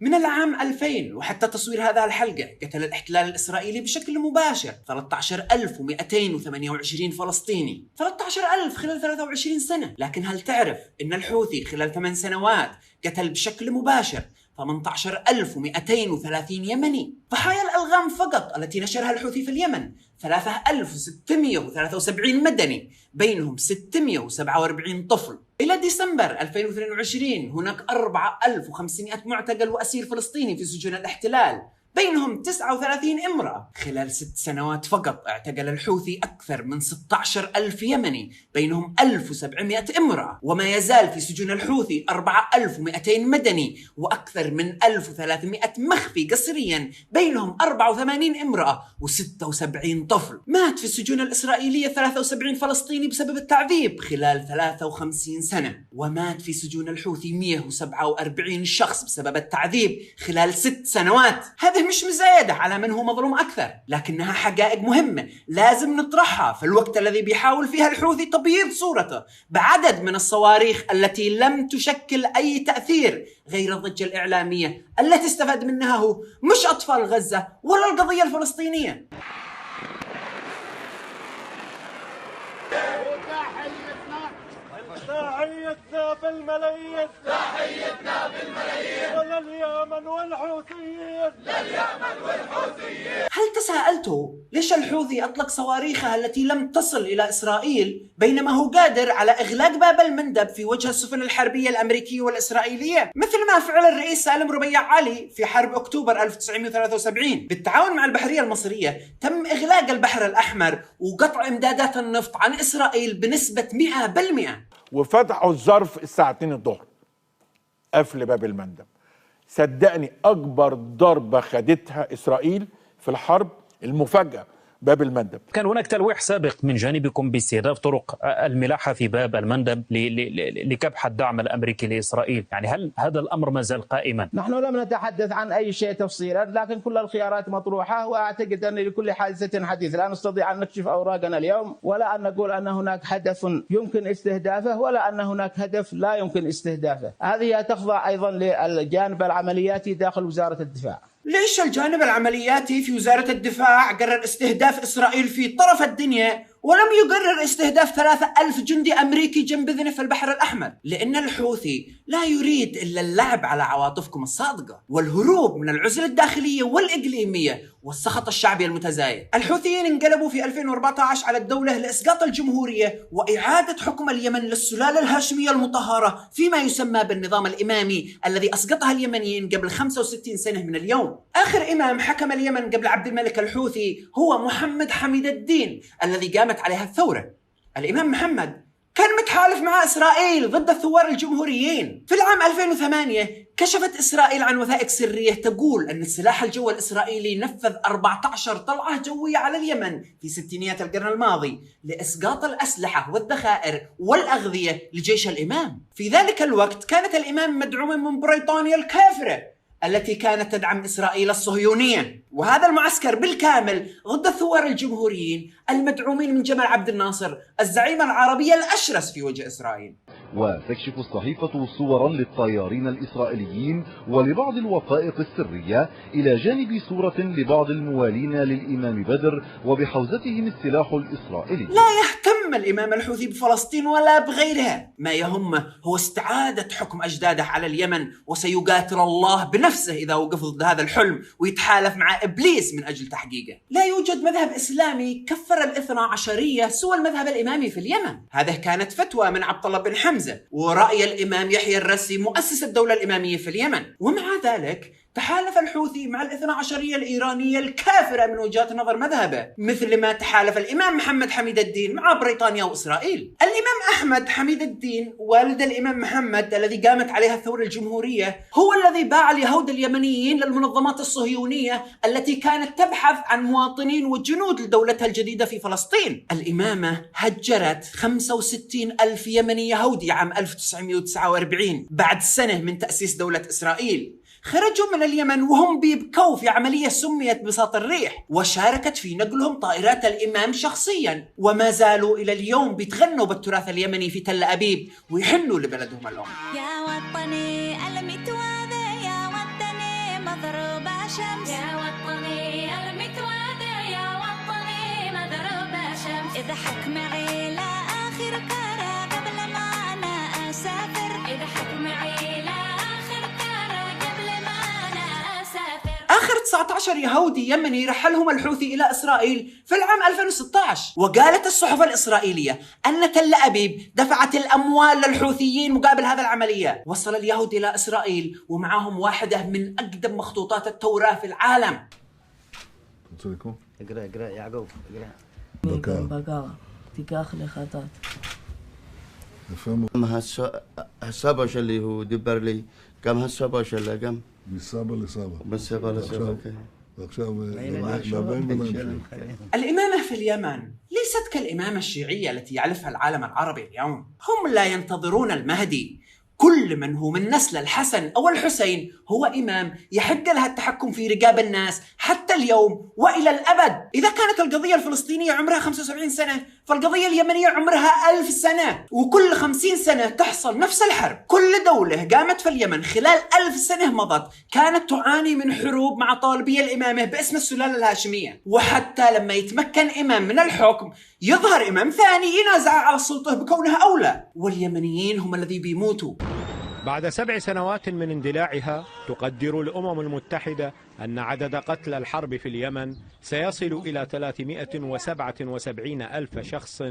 من العام 2000 وحتى تصوير هذا الحلقة قتل الاحتلال الإسرائيلي بشكل مباشر 13228 فلسطيني. 13000 خلال 23 سنة. لكن هل تعرف أن الحوثي خلال 8 سنوات قتل بشكل مباشر 18230 يمني؟ ضحايا الألغام فقط التي نشرها الحوثي في اليمن 3673 مدني، بينهم 647 طفل. إلى ديسمبر 2022 هناك 4500 معتقل وأسير فلسطيني في سجون الاحتلال، بينهم 39 امرأة. خلال 6 سنوات فقط اعتقل الحوثي أكثر من 16,000 يمني، بينهم 1700 امرأة. وما يزال في سجون الحوثي 4200 مدني وأكثر من 1300 مخفي قسريا، بينهم 84 امرأة و76 طفل. مات في السجون الإسرائيلية 73 فلسطيني بسبب التعذيب خلال 53 سنة، ومات في سجون الحوثي 147 شخص بسبب التعذيب خلال 6 سنوات. هذه مش مزايدة على من هو مظلوم أكثر، لكنها حقائق مهمة لازم نطرحها في الوقت الذي بيحاول فيها الحوثي تبييض صورته بعدد من الصواريخ التي لم تشكل أي تأثير غير الضجة الإعلامية التي استفاد منها هو، مش أطفال غزة ولا القضية الفلسطينية. تحيتنا بالملايين ولليمن والحوثيين هل تساءلتوا ليش الحوثي أطلق صواريخه التي لم تصل إلى إسرائيل بينما هو قادر على إغلاق باب المندب في وجه السفن الحربية الأمريكية والإسرائيلية، مثل ما فعل الرئيس سالم ربيع علي في حرب أكتوبر 1973؟ بالتعاون مع البحرية المصرية تم إغلاق البحر الأحمر وقطع إمدادات النفط عن إسرائيل بنسبة 100%. وفتحوا الظرف الساعة 2 الظهر، قفل باب المندب. صدقني أكبر ضربة خدتها إسرائيل في الحرب المفاجأة باب المندب. كان هناك تلويح سابق من جانبكم باستهداف طرق الملاحة في باب المندب لكبح الدعم الأمريكي لإسرائيل، يعني هل هذا الأمر ما زال قائما؟ نحن لم نتحدث عن أي شيء تفصيلا، لكن كل الخيارات مطروحة، وأعتقد أن لكل حادثة حديث. لا نستطيع أن نكشف أوراقنا اليوم، ولا أن نقول أن هناك هدف يمكن استهدافه، ولا أن هناك هدف لا يمكن استهدافه. هذه تخضع أيضا للجانب العملياتي داخل وزارة الدفاع. ليش الجانب العملياتي في وزارة الدفاع قرر استهداف إسرائيل في طرف الدنيا ولم يقرر استهداف 3000 جندي أمريكي جنب ذنف البحر الأحمر؟ لأن الحوثي لا يريد إلا اللعب على عواطفكم الصادقة والهروب من العزلة الداخلية والإقليمية والسخط الشعبي المتزايد. الحوثيين انقلبوا في 2014 على الدولة لإسقاط الجمهورية وإعادة حكم اليمن للسلالة الهاشمية المطهرة فيما يسمى بالنظام الإمامي الذي أسقطها اليمنيين قبل 65 سنة من اليوم. آخر إمام حكم اليمن قبل عبد الملك الحوثي هو محمد حميد الدين الذي قامت عليها الثورة. الإمام محمد كان متحالف مع إسرائيل ضد الثوار الجمهوريين. في العام 2008 كشفت إسرائيل عن وثائق سرية تقول أن السلاح الجوي الإسرائيلي نفذ 14 طلعة جوية على اليمن في ستينيات القرن الماضي لإسقاط الأسلحة والذخائر والأغذية لجيش الإمام. في ذلك الوقت كانت الإمام مدعومة من بريطانيا الكافرة التي كانت تدعم إسرائيل الصهيونية، وهذا المعسكر بالكامل ضد الثوار الجمهوريين المدعومين من جمال عبد الناصر الزعيم العربي الأشرس في وجه إسرائيل. وتكشف الصحيفة صورا للطيارين الإسرائيليين ولبعض الوثائق السرية إلى جانب صورة لبعض الموالين للإمام بدر وبحوزتهم السلاح الإسرائيلي. لا يهتم الإمام الحوثي بفلسطين ولا بغيرها، ما يهمه هو استعادة حكم أجداده على اليمن، وسيقاتل الله بنفسه إذا وقف ضد هذا الحلم ويتحالف مع إبليس من أجل تحقيقه. لا يوجد مذهب إسلامي كفر الاثنا عشرية سوى المذهب الإمامي في اليمن. هذه كانت فتوى من عبد الله بن حمزة ورأي الإمام يحيى الرسي مؤسس الدولة الإمامية في اليمن. ومع ذلك تحالف الحوثي مع الاثنا عشرية الإيرانية الكافرة من وجهات نظر مذهبه، مثل ما تحالف الإمام محمد حميد الدين مع بريطانيا وإسرائيل. الإمام أحمد حميد الدين والد الإمام محمد الذي قامت عليها الثورة الجمهورية هو الذي باع اليهود اليمنيين للمنظمات الصهيونية التي كانت تبحث عن مواطنين وجنود لدولتها الجديدة في فلسطين. الإمامة هجرت 65,000 يمني يهودي عام 1949 بعد سنة من تأسيس دولة إسرائيل. خرجوا من اليمن وهم بيبكوا في عملية سميت بساط الريح، وشاركت في نقلهم طائرات الإمام شخصيا، وما زالوا إلى اليوم بيتغنوا بالتراث اليمني في تل أبيب ويحنوا لبلدهم الأم. يا وطني ألم يتواضع، يا وطني مضروب شمس يا وطني المتواضع يا وطني مضروب شمس اضحك معي لآخر كرة قبل ما أنا أسافر اضحك معي لآخر كرة قبل ما أنا أسافر. آخر 19 يهودي يمني رحلهم الحوثي إلى إسرائيل في العام 2016. وقالت الصحف الإسرائيلية أن تل أبيب دفعت الأموال للحوثيين مقابل هذا العملية. وصل اليهود إلى إسرائيل ومعهم واحدة من أقدم مخطوطات التوراة في العالم. اقرأ يعقوب بقاء تكاخ لخطات كم هالسبش اللي هو دبر لي كم هالسبش اللي كم بالسبة لسبة الإمامة في اليمن ليست كالإمامة الشيعية التي يعرفها العالم العربي اليوم. هم لا ينتظرون المهدي. كل من هو من نسل الحسن أو الحسين هو إمام يحق لها التحكم في رقاب الناس حتى اليوم وإلى الأبد. إذا كانت القضية الفلسطينية عمرها 75 سنة فالقضية اليمنية عمرها 1000 سنة، وكل 50 سنة تحصل نفس الحرب. كل دولة قامت في اليمن خلال 1000 سنة مضت كانت تعاني من حروب مع طالبي الإمامة باسم السلالة الهاشمية، وحتى لما يتمكن إمام من الحكم يظهر إمام ثاني ينازع على السلطة بكونها أولى، واليمنيين هم الذي بيموتوا. بعد 7 سنوات من اندلاعها تقدر الأمم المتحدة أن عدد قتلى الحرب في اليمن سيصل إلى 377 ألف شخص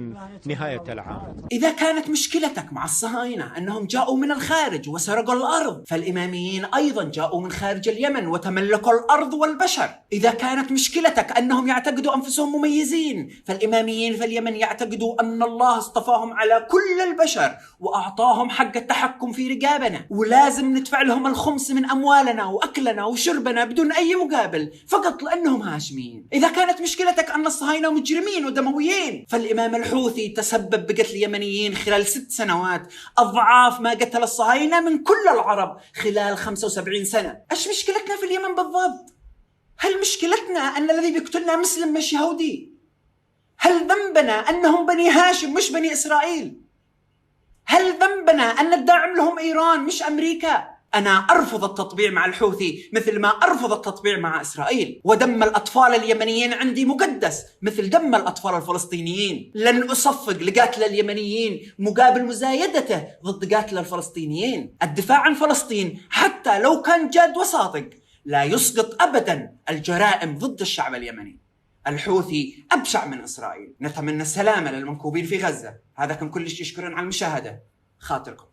نهاية العام. إذا كانت مشكلتك مع الصهاينة أنهم جاءوا من الخارج وسرقوا الأرض، فالإماميين أيضا جاءوا من خارج اليمن وتملكوا الأرض والبشر. إذا كانت مشكلتك أنهم يعتقدوا أنفسهم مميزين، فالإماميين في اليمن يعتقدوا أن الله اصطفاهم على كل البشر وأعطاهم حق التحكم في رقابنا، ولازم ندفع لهم الخمس من أموالنا وأكلنا وشربنا بدون أي مقابل فقط لأنهم هاشميين. إذا كانت مشكلتك أن الصهاينة مجرمين ودمويين، فالإمام الحوثي تسبب بقتل اليمنيين خلال 6 سنوات أضعاف ما قتل الصهاينة من كل العرب خلال 75 سنة. إيش مشكلتنا في اليمن بالضبط؟ هل مشكلتنا أن الذي بيقتلنا مسلم مش يهودي؟ هل ذنبنا أنهم بني هاشم مش بني إسرائيل؟ هل ذنبنا أن الداعم لهم إيران مش أمريكا؟ أنا أرفض التطبيع مع الحوثي مثل ما أرفض التطبيع مع إسرائيل، ودم الأطفال اليمنيين عندي مقدس مثل دم الأطفال الفلسطينيين. لن أصفق لقاتل اليمنيين مقابل مزايدته ضد قاتل الفلسطينيين. الدفاع عن فلسطين حتى لو كان جاد وصادق لا يسقط أبدا الجرائم ضد الشعب اليمني. الحوثي أبشع من إسرائيل. نتمنى السلامة للمنكوبين في غزة. هذا كان كل شيء. شكرا على المشاهدة. خاطركم.